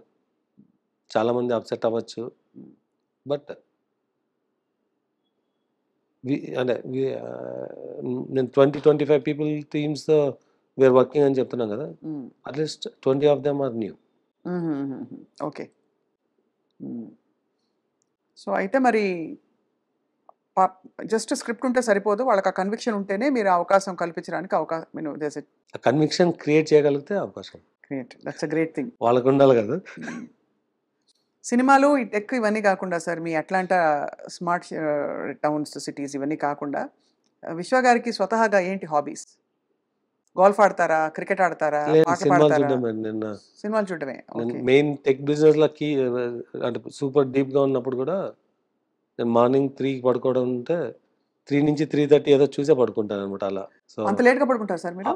చాలామంది అప్సెట్ అవ్వచ్చు, బట్ అంటే నేను 20-25 పీపుల్ టీమ్స్తో వీఆర్ వర్కింగ్ అని చెప్తున్నాం కదా, at least 20 of them are new. Okay. So అయితే మరి జస్ట్ స్క్రిప్ట్ ఉంటే సరిపోదు, వాళ్ళకి ఆ కన్విక్షన్ ఉంటేనే మీరు అవకాశం కల్పించడానికి అవకాశం కన్విక్షన్ క్రియేట్ చేయగలిగితే అవకాశం create. That's a great thing. వాళ్ళకు ఉండాలి కదా. సినిమాలు, ఈ టెక్ ఇవన్నీ కాకుండా సార్, మీ అట్లాంటా స్మార్ట్ టౌన్స్, సిటీస్ ఇవన్నీ కాకుండా విశ్వ గారికి స్వతహాగా ఏంటి హాబీస్? గోల్ఫ్ ఆడతారా, క్రికెట్ ఆడతారా, పాట సినిమాలు పాడతారా? చూడడం. నిన్న సినిమాలు చూడటమే. మెయిన్ టెక్ బిజినెస్ లకి అంటే సూపర్ డీప్ గా ఉన్నప్పుడు కూడా నేను మార్నింగ్ 3కి పడుకోవడం ఉంటే 3 నుంచి 3:30 ఏదో చూసే పడుకుంటాను అనమాట. అలా సో అంత లేట్ గా పడుకుంటారు సార్ మీరు?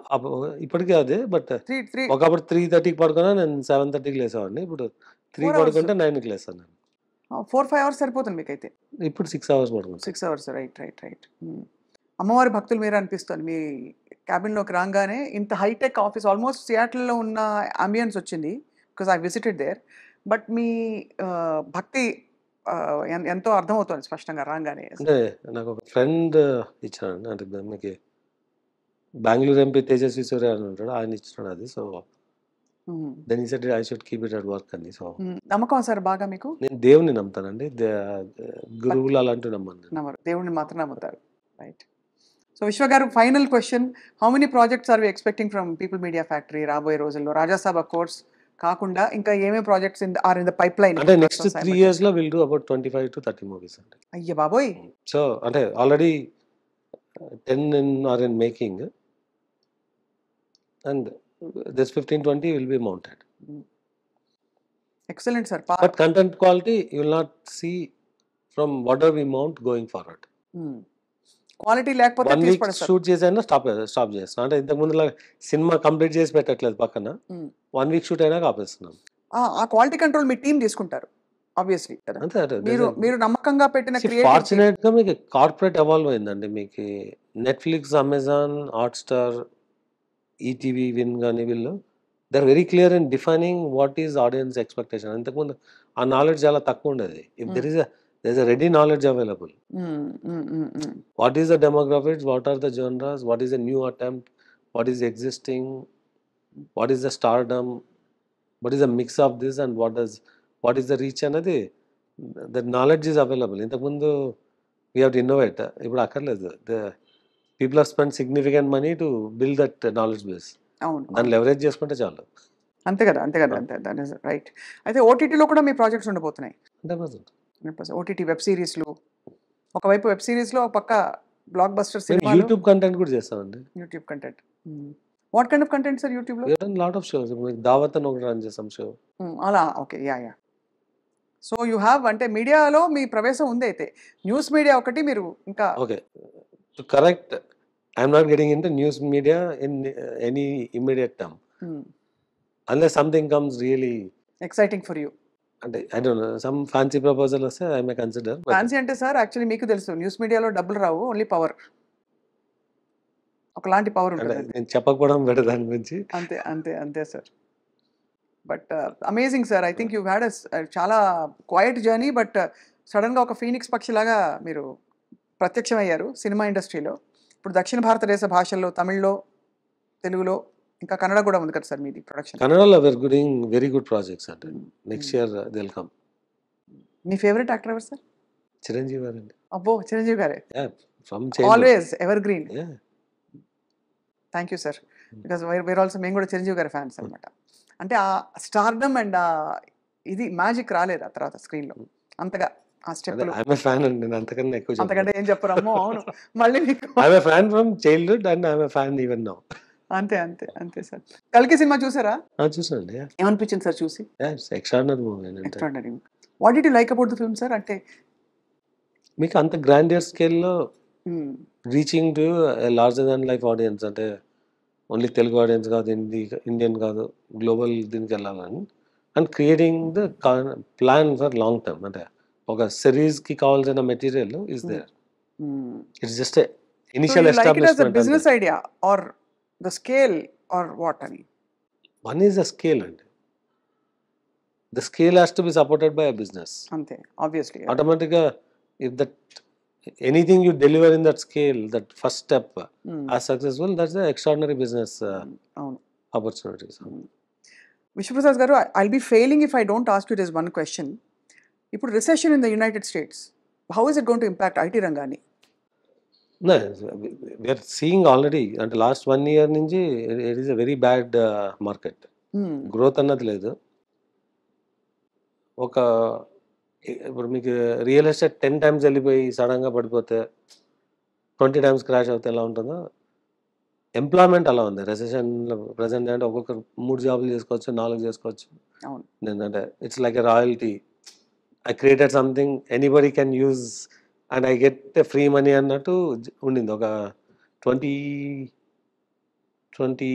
ఇప్పటికీ అదే, బట్ 3 ఒకప్పుడు 3:30కి పడుకున్నా నేను 7:30కి లేసేవాడిని. ఇప్పుడు 3 పడుకుంటే 9కి లేస్తాను నేను. 4-5 అవర్స్ సరిపోతుంది మీకైతే? ఇప్పుడు 6 hours పడుకుంటాను. 6 అవర్స్. రైట్. అమ్మవారి భక్తులు మీరు అనిపిస్తుంది. మీ క్యాబిన్లోకి రాగానే ఇంత హైటెక్ ఆఫీస్, ఆల్మోస్ట్ సియాటిల్లో ఉన్న అంబియన్స్ వచ్చింది, because I visited there. But మీ భక్తి ఎంతో అర్థమవుతుంది స్పష్టంగా రాగానే. అంటే నాకు ఒక ఫ్రెండ్ ఇచ్చాడు, అంటే మీకు బెంగళూరు ఎంపీ తేజస్వి సూర్య అని ఉంటాడు, ఆయన ఇచ్చినాడు అది. సో దెన్ ఈ said I should keep it at work అని. సో నమ్మకం సార్ బాగా మీకు? నేను దేవుని నమ్ముతానండి, గురువులు అలాంటివి నమ్మను. దేవుడిని మాత్రం నమ్ముతారు. రైట్. సో విశ్వ గారు, final question, how many projects are we expecting from People media Factory రాబోయే రోజుల్లో? రాజాసాబ్ ఆఫ్ కోర్స్ కాకుండా ఇంకా ఏమేమి projects are in the pipeline? అంటే నెక్స్ట్ 3 years లో విల్ డూ అబౌట్ 25-30 మూవీస్ అండి. అయ్య బాబోయ్. సో అంటే already 10 are in making, and this 15-20 will be mounted. Excellent sir. But content quality you will not see from whatever we mount going forward. Quality లేకపోతే 1 week shoot చేసైనా stop చేస్తున్నాం. అంటే ఇంతకు ముందు సినిమా కంప్లీట్ చేసి పెట్టట్లేదు పక్కన, 1 week shoot అయినా ఆపేస్తున్నాం. ఆ క్వాలిటీ కంట్రోల్ మీ టీం తీసుకుంటారు ఆబ్వియస్లీ. మీరు నమ్మకంగా పెట్టిన ఫార్చునేట్ గా మీకు కార్పొరేట్ ఎవాల్వ్ అయిందండి. మీకు Netflix, Amazon, Hotstar, ETV, Win కానీ వీళ్ళు they are very clear in defining what is audience expectation. ఇంతకుముందు ఆ నాలెడ్జ్ చాలా తక్కువ ఉండేది. If there is a ready knowledge available. What is the demographics, what are the genres, what is the new attempt, what is existing, what is the stardom, what is the mix of this, and what is the reach anadi, the knowledge is available. Intamundu we have to innovate. Ippudu akkarledu, the people have spent significant money to build that knowledge base. దాన్ని leverage చేసుకుంటే చాలు. అంతే కదా. That is right. అయితే ఓటీటీలో కూడా మీ projects ఉండబోతున్నాయి? 100%. OTT web సిరీస్లు, ఒకవైపు వెబ్ సిరీస్లో ఒక పక్క బ్లాక్ బస్టర్ సినిమా, యూట్యూబ్ కంటెంట్ కూడా చేస్తామండి. YouTube content. What kind of content sir యూట్యూబ్లో? Lot of shows. దావత్ అని ఒకటి రన్ చేసాం షో. అలా. Okay. Yeah. So you have, అంటే మీడియాలో మీ ప్రవేశం ఉంది. అయితే న్యూస్ మీడియా ఒకటి మీరు ఇంకా okay to correct, I'm not getting in to news media in any immediate term unless something comes really exciting for you. అంటే I don't know, some fancy proposal వస్తే I may consider. ఫ్యాన్సీ అంటే sir actually మీకు తెలుసు, news మీడియాలో డబ్బులు రావు, only power. ఒకలాంటి power ఉంటుంది. నేను చెప్పకపోవడం బెటర్ దాని గురించి. అంతే sir. But amazing sir. I think you had చాలా క్వైట్ జర్నీ, బట్ సడన్గా ఒక ఫీనిక్స్ పక్షిలాగా మీరు ప్రత్యక్షమయ్యారు సినిమా ఇండస్ట్రీలో. ఇప్పుడు దక్షిణ భారతదేశ భాషల్లో, తమిళ్లో, తెలుగులో, ఇంకా కన్నడ కూడా ఉంది కదా సార్ మీది ప్రొడక్షన్? కన్నడలో we're doing very good projects అంటే నెక్స్ట్ ఇయర్ they'll come. మీ ఫేవరెట్ యాక్టర్ ఎవరు సార్? చిరంజీవి గారు అండి. అబ్బో, చిరంజీవి గారే. From always ever green. Thank you sir. Because wear also మేము కూడా చిరంజీవి గారి ఫ్యాన్స్ అనమాట. అంటే ఆ స్టార్డమ్ అండ్ ఇది మ్యాజిక్ రాలేదు ఆ తర్వాత స్క్రీన్లో అంతగా ఆ స్టెప్పులు ఐఎమ్ ఏ ఫ్యాన్ అండి, నేను అంతకన్నా ఎక్కువ చెప్పను. అంతకంటే ఏం చెప్పరమ్మో. అవును, మళ్ళీ మీకు I'm a fan from childhood and I'm a fan even now. అంతే అంతే అంతే సార్. కల్కి సినిమా చూసారా? చూసానండి. ఏమనిపించింది సార్ చూసి? ఎక్స్ట్రాడినరీ మూవీ అంటే extraordinary. What did you like about the film sir? అంటే మీకు అంత గ్రాండియర్ స్కేల్లో hmm. Reaching to larger than life audience, అంటే ఓన్లీ తెలుగు ఆడియన్స్ కాదు, ఇండియన్ కాదు, గ్లోబల్ దీనికి వెళ్ళాలని, and creating the plan for long term. అంటే ఒక సిరీస్కి కావాల్సిన material is there. It's just So initial you like it as a establishment. business idea or the scale or what? అని one is the scale అండి. The scale has to be supported by a business. అంతే, obviously. ఆటోమేటిక్గా if that anything you deliver in that scale, that first step are successful, that's the extraordinary business అవును. Opportunities. Vishwaprasad గారు, I'll be failing if I don't ask you this one question. ఇప్పుడు recession in the United States, how is it going to impact IT రంగాన్ని? We're seeing already, అంటే last 1 year నుంచి it is a very bad market. Growth అన్నది లేదు. ఇప్పుడు మీకు real estate 10 times వెళ్ళిపోయి సడన్గా పడిపోతే, 20 times క్రాష్ అవుతే ఎలా ఉంటుందో, ఎంప్లాయ్మెంట్ అలా ఉంది రెసెషన్లో ప్రజెంట్. అంటే ఒక్కొక్కరు 3 jobs చేసుకోవచ్చు, 4 చేసుకోవచ్చు. అవును. అంటే it's like a royalty. I created something anybody can use and I get free money అన్నట్టు ఉండింది. ఒక 2020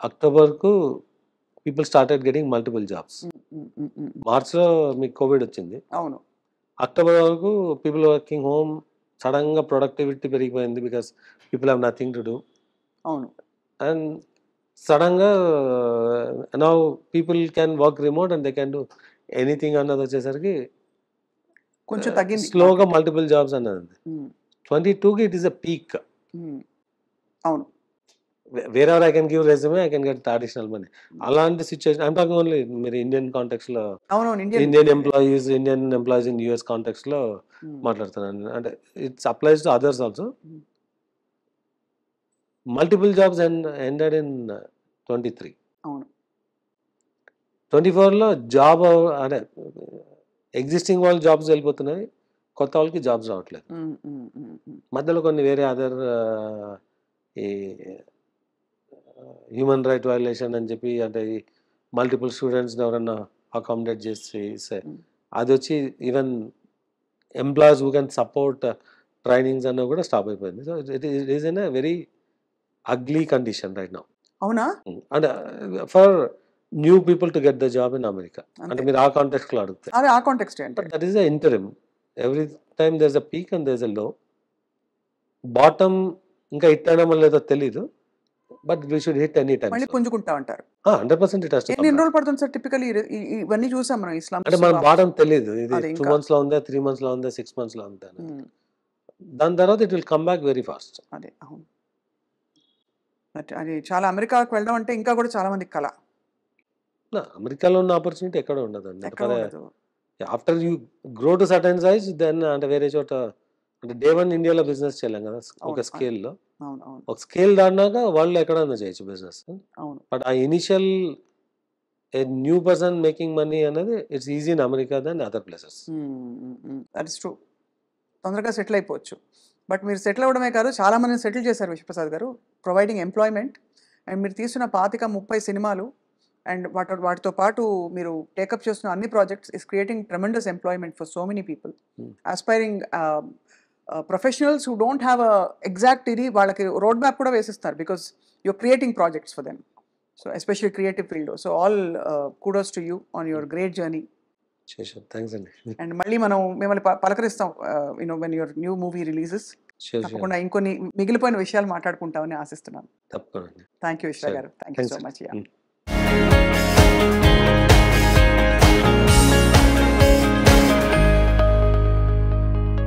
అక్టోబర్కు people started getting multiple jobs. మార్చ్లో మీకు కోవిడ్ వచ్చింది. అవును. అక్టోబర్ వరకు పీపుల్ వర్కింగ్ హోమ్, సడన్గా ప్రొడక్టివిటీ పెరిగిపోయింది because people have nothing to do. అవును. అండ్ సడన్గా now people can work remote and they can do anything అన్నది వచ్చేసరికి కొంచెం తగ్గింది. స్లోగా మల్టిపుల్ జాబ్స్ అన్నది 22కి ఇట్ ఈస్ అ పీక్. అవును. Wherever I can give resume, I can get additional money. అలాంటి సిచ్యువేషన్ ఐమ్ టాకింగ్ ఓన్లీ మీరు ఇండియన్ కాంటెక్స్లో, ఇండియన్ ఎంప్లాయీస్ ఇన్ యూఎస్ కాంటెక్స్లో మాట్లాడుతున్నాను. అంటే it's applies to others also. Multiple jobs ended in 23. అవును. 24లో job అంటే ఎగ్జిస్టింగ్ వాళ్ళు జాబ్స్ వెళ్ళిపోతున్నాయి, కొత్త వాళ్ళకి జాబ్స్ రావట్లేదు. మధ్యలో కొన్ని వేరే అదర్ ఈ హ్యూమన్ రైట్ వైలేషన్ అని చెప్పి, అంటే మల్టిపుల్ స్టూడెంట్స్ని ఎవరన్నా అకామిడేట్ చేసి అది వచ్చి even employees who can support trainings అన్న కూడా స్టాప్ అయిపోయింది. So it is in a very ugly condition right now. అవునా? అంటే for new people to get the job in America. అంటే మీరు ఆ కాంటెక్స్ట్లో అడిగితే, అదే ఆ కాంటెక్స్ట్ అంటే that is the interim. Every time there is a peak and there is a low. Bottom ఇంకా హిట్ అయినా లేదో తెలీదు, but we should hit any time. మళ్ళీ పుంజుకుంటా ఉంటారు. 100% ఇట్ హస్ టు కమ్. ఎన్ని రోజులు పడుతుంది సార్ టిపికల్లీ? ఇవన్నీ చూసాం మనం ఇస్లాం. అంటే మనం బాటమ్ తెలీదు, ఇది 2 months లో ఉందా, 3 months లో ఉందా, 6 months లో ఉందా. దాని తర్వాత it will come back very fast. అదే, అవును. అది చాలా అమెరికాకు వెళ్ళడం అంటే ఇంకా కూడా చాలా మంది కళ. అమెరికాలో ఉన్న ఆపర్చునిటీ ఎక్కడ ఉండదండి. After you grow to certain size, then అంటే వేరే చోట, అంటే డే 1 ఇండియాలో బిజినెస్ చేయలేం కదా ఒక స్కేల్లో. ఒక స్కేల్ దాటినాక వాళ్ళు ఎక్కడన్నా చేయొచ్చు బిజినెస్. బట్ ఆ initial a new person making money అనేది it's easy in America then other places. That is true. తొందరగా సెటిల్ అయిపోవచ్చు. బట్ మీరు సెటిల్ అవ్వడమే కాదు, చాలా మందిని సెటిల్ చేశారు విశ్వప్రసాద్ గారు, ప్రొవైడింగ్ ఎంప్లాయ్మెంట్. అండ్ మీరు తీసిన 25-30 సినిమాలు అండ్ వాటితో పాటు మీరు టేకప్ చేస్తున్న అన్ని projects is creating tremendous employment for so many people, aspiring professionals who don't have a exact ఇది, వాళ్ళకి రోడ్ మ్యాప్ కూడా వేసిస్తారు because you're creating projects for them. So especially creative field. So all kudos to you on your great journey. Thanks అండి. And మళ్ళీ మనం మిమ్మల్ని పలకరిస్తాం when your new movie releases. తప్పకుండా ఇంకొన్ని మిగిలిపోయిన విషయాలు మాట్లాడుకుంటామని ఆశిస్తున్నాను. తప్పకుండా. థ్యాంక్ యూ విశ్వ garu. Thank you so much.